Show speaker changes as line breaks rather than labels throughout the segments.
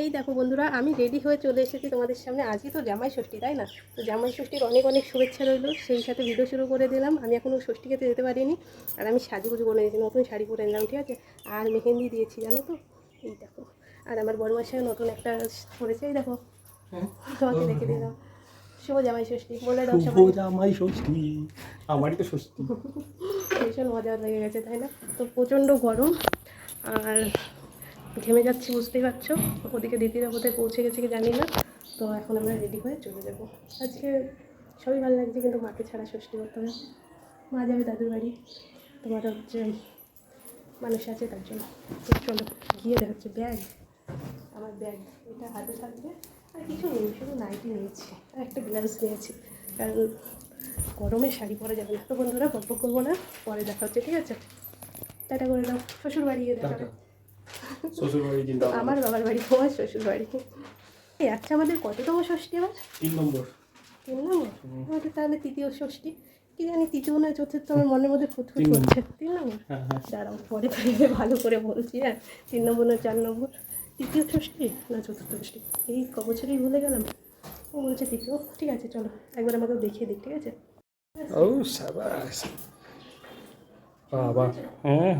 এই দেখো বন্ধুরা, আমি রেডি হয়ে চলে এসেছি তোমাদের সামনে। আজকে তো জামাই ষষ্ঠী, তাই না? তো জামাই ষষ্ঠীর অনেক অনেক শুভেচ্ছা রইলো। সেই সাথে ভিডিও শুরু করে দিলাম। আমি এখনও ষষ্ঠী খেতে যেতে পারিনি, আর আমি সাজুগুজু করে নিয়েছি, নতুন শাড়ি পরে নিলাম, ঠিক আছে? আর মেহেন্দি দিয়েছি, জানো তো? এই দেখো। আর আমার বড়মাসায় নতুন একটা পরেছে, এই দেখো, তোমাকে দেখে দিলাম। শুভ জামাই ষষ্ঠী বলে দাও সবাই।
শুভ জামাই ষষ্ঠী, আমারই তো ষষ্ঠী।
ভীষণ মজা লেগে গেছে, তাই না? তো প্রচণ্ড গরম, আর ঘেমে যাচ্ছি, বুঝতেই পারছো। ওদিকে দিদিরা কোথায় পৌঁছে গেছে কি জানি না। তো এখন আমরা রেডি হয়ে চলে যাবো। আজকে সবই ভালো লাগছে, কিন্তু মাকে ছাড়া ষষ্ঠী করতে হবে। মা যাবে দাদুর বাড়ি, তোমার হচ্ছে মানুষ আছে, তার জন্য। তো চলো গিয়ে দেখাচ্ছে ব্যাগ, আমার ব্যাগ এটা হাতে থাকবে। আর কিছু নেই, শুধু নাইটি নিয়েছি আর একটা ব্লাউজ নিয়েছি, কারণ গরমে শাড়ি পরা যাবে না। তো বন্ধুরা গল্প করবো না, পরে দেখা হচ্ছে, ঠিক আছে? টাটা করে দাও। শ্বশুর বাড়ি গিয়ে দেখা হবে। আমার বাবার বাড়ি, তোমার শ্বশুর বাড়ি। এই আচ্ছা, আমাদের কততম ষষ্ঠী আবার?
3 নম্বর।
3 নম্বর? আমাদের তাহলে তৃতীয় ষষ্ঠী। কি জানি তৃতীয় না চতুর্থ, আমার মনের মধ্যে ফুটফুট করছে। 3 নম্বর? দাঁড়াও, পরে পরে ভালো করে বলছি। হ্যাঁ, 3 নম্বর না 4 নম্বর? তৃতীয় ষষ্ঠী না চতুর্থ ষষ্ঠী, এই ক বছরই ভুলে গেলাম। ও বলছে তৃতীয়। ঠিক আছে চলো, একবার আমাকে দেখিয়ে দিক, ঠিক আছে?
ও সাবাস, বাবা। হ্যাঁ,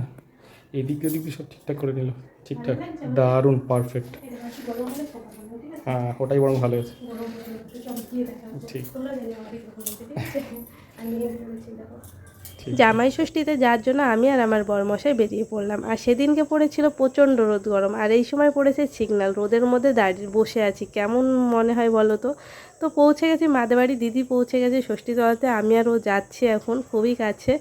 এদিক ওদিক সব ঠিকঠাক করে নিল, ঠিকঠাক, দারুণ, পারফেক্ট। হ্যাঁ, ওটাই বরং ভালো আছে। ঠিক।
জামাই ষষ্ঠীতে যার জন্য আমি আর আমার বরমশাই বেরিয়ে পড়লাম। আর সেদিনকে পড়েছিল প্রচণ্ড রোদ গরম, আর এই সময় পড়েছে সিগনাল। রোদের মধ্যে দাঁড়িয়ে বসে আছি, কেমন মনে হয় বলো তো? তো পৌঁছে গেছি মাদের বাড়ি, দিদি পৌঁছে গেছে ষষ্ঠীতলাতে, আমি আর ও যাচ্ছি এখন, খুবই কাছে।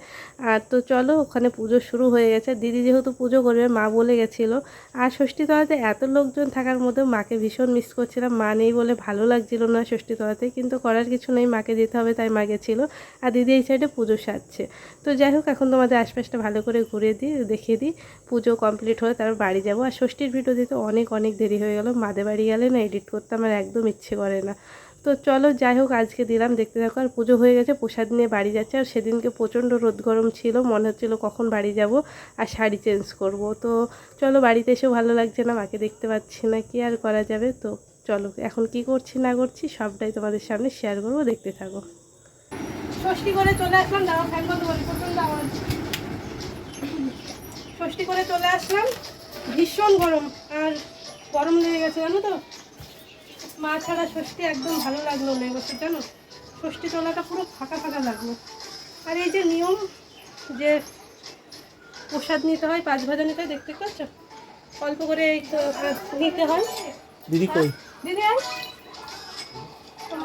আর তো চলো, ওখানে পুজো শুরু হয়ে গেছে। দিদি যেহেতু পুজো করবে, মা বলে গেছিলো। আর ষষ্ঠীতলাতে এত লোকজন থাকার মধ্যে মাকে ভীষণ মিস করছিলাম। মা নেই বলে ভালো লাগছিল না ষষ্ঠীতলাতে, কিন্তু করার কিছু নেই, মাকে যেতে হবে, তাই মা গেছিলো। আর দিদি এই সাইডে পুজো সারছে। তো যাই হোক, এখন তোমাদের আশপাশটা ভালো করে ঘুরে দিই, দেখিয়ে দিই। পুজো কমপ্লিট হয়ে তারপর বাড়ি যাবো। আর ষষ্ঠীর ভিডিও দিতে অনেক অনেক দেরি হয়ে গেল। মাদের বাড়ি গেলে না এডিট করতে আমার একদম ইচ্ছে করে না। তো চলো, যাই হোক, আজকে দিলাম, দেখতে থাকো। আর পুজো হয়ে গেছে, প্রসাদ নিয়ে বাড়ি যাচ্ছে। আর সেদিনকে প্রচণ্ড রোদ গরম ছিল, মনে হচ্ছিলো কখন বাড়ি যাব আর শাড়ি চেঞ্জ করব। তো চলো, বাড়িতে এসেও ভালো লাগছে না, মাকে দেখতে পাচ্ছি না, কি আর করা যাবে। তো চলো, এখন কি করছি না করছি সবটাই তোমাদের সামনে শেয়ার করবো, দেখতে থাকো। ষষ্ঠী করে চলে আসলাম, দাঁড়াও ফ্যান বন্ধ করি, প্রচণ্ড আওয়াজ। ষষ্ঠী করে চলে আসলাম, ভীষণ গরম, আর গরম লেগে গেছে, জানো তো? মা ছাড়া ষষ্ঠী একদম ভালো লাগলো না এবছর, জানো? ষষ্ঠী তোলাটা পুরো ফাঁকা ফাঁকা লাগলো। আর এই যে নিয়ম, যে প্রসাদ নিতে হয়, 5 ভাজা নিতে হয়, দেখতে পাচ্ছ, অল্প করে নিতে হয়।
দিদি কই?
দিদি আর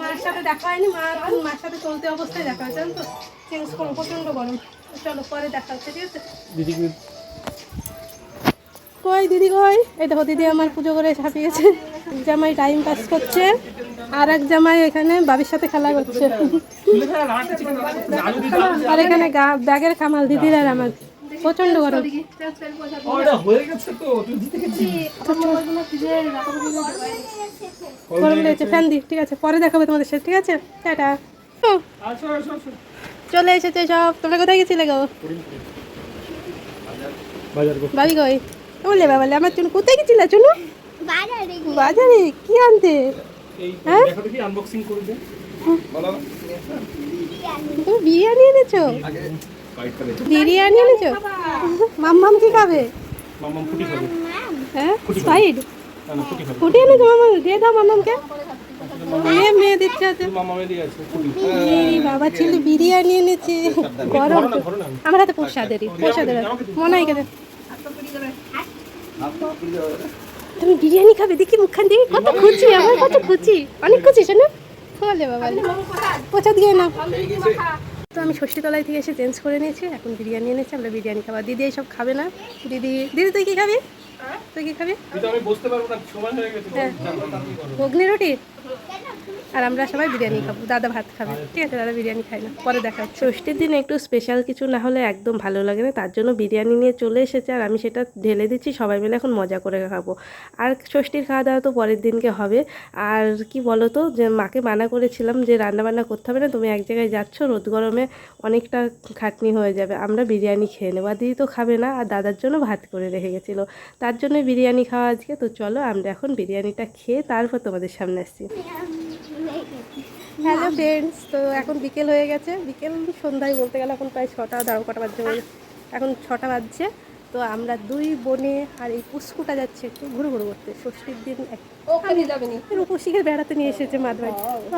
মার সাথে দেখা হয়নি, মার সাথে চলতে অবস্থায় দেখা হয়, জানো তো? চেঞ্জ করো, প্রচণ্ড গরম। চলো পরে দেখা হচ্ছে, ঠিক আছে?
দিদি
কই দিদি কই? এই দেখো, দিদি আমার পুজো করে ছাপিয়েছে। জামাই টাইম পাস করছে, আর এক জামাই এখানে বাবির সাথে খেলা করছে। আর এখানে ব্যাগের কামাল দিদির আর আমার। প্রচন্ড গরম। গরম লেগেছে, ফ্যান দি, ঠিক আছে? পরে দেখাবে তোমাদের সাথে, ঠিক আছে? টাটা। চলে এসেছে সব। তোমরা কোথায় গেছিলে গো? বাবি কই? বললে বাবা, আমার চুন কোথায় গেছিল? চুনু বাজারে। কি আনতে? হ্যাঁ, তুমি বিরিয়ানি এনেছো? বিরিয়ানি এনেছো? মাম্মাম কি খাবে? হ্যাঁ, স্পাইড ফুটি এনেছো? মাম্মা দিয়ে দাও মাম্মামকে। মেয়ে দিচ্ছে হাতে। বাবা ছেলে বিরিয়ানি এনেছে, গরম। আমার হাতে প্রসাদেরই, প্রসাদের মনে হয় কেন? তুমি বিরিয়ানি খাবে? দেখি মুখখান দিয়ে কত খুঁজি, আমার কত খুঁজি, অনেক খুঁজিস না? বলে বাবা, প্রসাদ দিয়ে না। তো আমি ষষ্ঠীতলায় থেকে এসে চেঞ্জ করে নিয়েছি, এখন বিরিয়ানি এনেছি, আমরা বিরিয়ানি খাবো। দিদি এইসব খাবে না। দিদি দিদি তুই কি খাবি? তুই কি খাবি? হ্যাঁ, ঘুগনি রুটি। আর আমরা সবাই বিরিয়ানি খাবো, দাদা ভাত খাবে, ঠিক আছে? দাদা বিরিয়ানি খাই না, পরে দেখা হচ্ছে। ষষ্ঠীর দিন একটু স্পেশাল কিছু না হলে একদম ভালো লাগে না, তার জন্য বিরিয়ানি নিয়ে চলে এসেছে, আর আমি সেটা ঢেলে দিচ্ছি, সবাই মিলে এখন মজা করে খাবো। আর ষষ্ঠীর খাওয়া দাওয়া তো পরের দিনকে হবে। আর কি বলো তো, যে মাকে মানা করেছিলাম যে রান্নাবান্না করতে হবে না, তুমি এক জায়গায় যাচ্ছ, রোদ গরমে অনেকটা খাটনি হয়ে যাবে, আমরা বিরিয়ানি খেয়ে নেবো। আর দিদি তো খাবে না, আর দাদার জন্য ভাত করে রেখে গেছিলো। তা তার জন্য বিরিয়ানি খাওয়া আজকে। তো চলো আমরা এখন বিরিয়ানিটা খেয়ে তারপর তোমাদের সামনে আসছি। হ্যালো ফ্রেন্ডস, তো এখন বিকেল হয়ে গেছে, বিকেল সন্ধ্যায় বলতে গেলে এখন প্রায় 6টা, দাঁড়াও কটা বাজছে, এখন 6টা বাজছে। তো আমরা দুই বোনে আর এই পুষ্কুটা যাচ্ছে একটু ঘুরু ঘুরু করতে। ষষ্ঠীর দিন রূপসীকে বেড়াতে নিয়ে এসেছে মাদবাড়ি। তো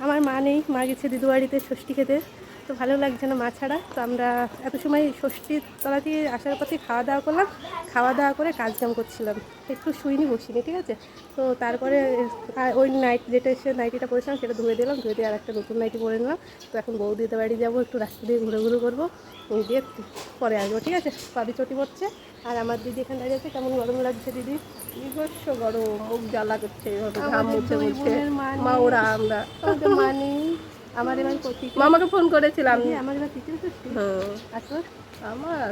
আমার মা নেই, মা গেছে দিদু বাড়িতে ষষ্ঠী খেতে। তো ভালো লাগছে না মা ছাড়া। তো আমরা এত সময় ষষ্ঠীর তলা দিয়ে আসার পথে খাওয়া দাওয়া করলাম, খাওয়া দাওয়া করে কাজ কাম করছিলাম, একটু শুইনি বসিনি, ঠিক আছে। তো তারপরে ওই যেটা এসে নাইটিটা পরেছিলাম সেটা ধুয়ে দিলাম, ধুয়ে দিয়ে আর একটা নতুন নাইটি পরে নিলাম। তো এখন বৌদিদের বাড়ি যাবো, একটু রাস্তা দিয়ে ঘুরে ঘুরে করবো, দিয়ে পরে আসবো, ঠিক আছে। পাবি চটি পড়ছে আর আমার দিদি এখানে দাঁড়িয়ে আছে। কেমন গরম লাগছে দিদি?
নিজস্ব গরম, মুখ জ্বালা করছে, এইভাবে ঘাম মুছে মুছে।
মা
ওরা আমরা
মানি আমার এবার
মামাকে ফোন করেছিলাম।
আমার এবার তৃতীয় ষষ্ঠী। আসো
আমার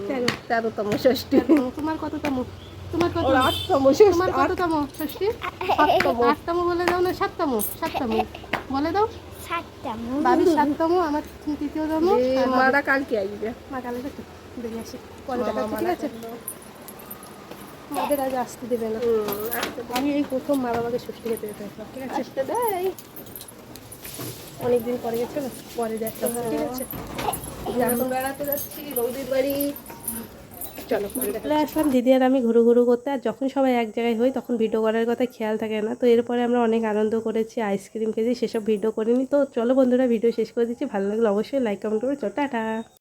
13তম
ষষ্ঠী।
তোমার কততম? তোমার কত?
ওর 8তম
তোমার কততম ষষ্ঠী? 8তম বলে দাও না, 7তম? 7তম বলে দাও। বাবির 7তম, আমার 3য়তম।
মারা কালকে আসবে।
মা কালে দেখো বেরিয়ে আসি, পরে দেখা যাচ্ছে, ঠিক আছে। মাদের আজ আসতে দেবে না, আমি এই প্রথম মা বাবাকে ষষ্ঠী খেতে যেতে হতো, ঠিক আছে।
আসতে দেয়।
অনেকদিন পরে গেছে না, পরে দেখা, ঠিক আছে।
এখন বেড়াতে যাচ্ছি বৌদির বাড়ি। চলো
চলে আসলাম দিদি আর আমি ঘুরু ঘুরু করতে। আর যখন সবাই এক জায়গায় হই তখন ভিডিও করার কথা খেয়াল থাকে না। তো এরপরে আমরা অনেক আনন্দ করেছি, আইসক্রিম খেয়েছি, সেসব ভিডিও করিনি। তো চলো বন্ধুরা, ভিডিও শেষ করে দিচ্ছি। ভালো লাগলে অবশ্যই লাইক কমেন্ট করে, টাটা।